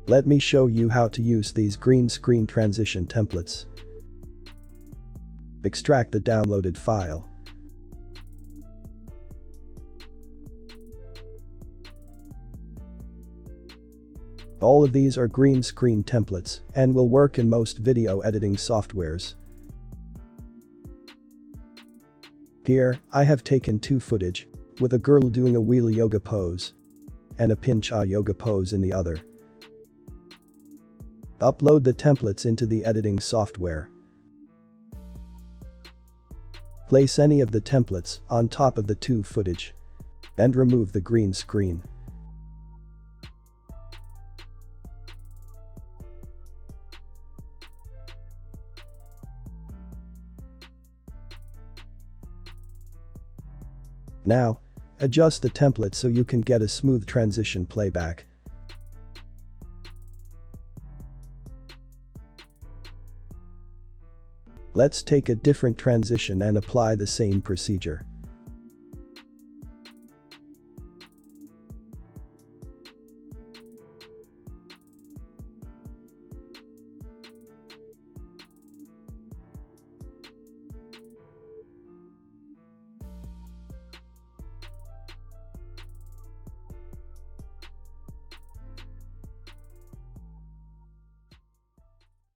Let me show you how to use these green screen transition templates. Extract the downloaded file. All of these are green screen templates and will work in most video editing softwares. Here, I have taken two footage, with a girl doing a wheel yoga pose and a pincha yoga pose in the other. Upload the templates into the editing software. Place any of the templates on top of the two footage and remove the green screen. Now, adjust the template so you can get a smooth transition playback. Let's take a different transition and apply the same procedure.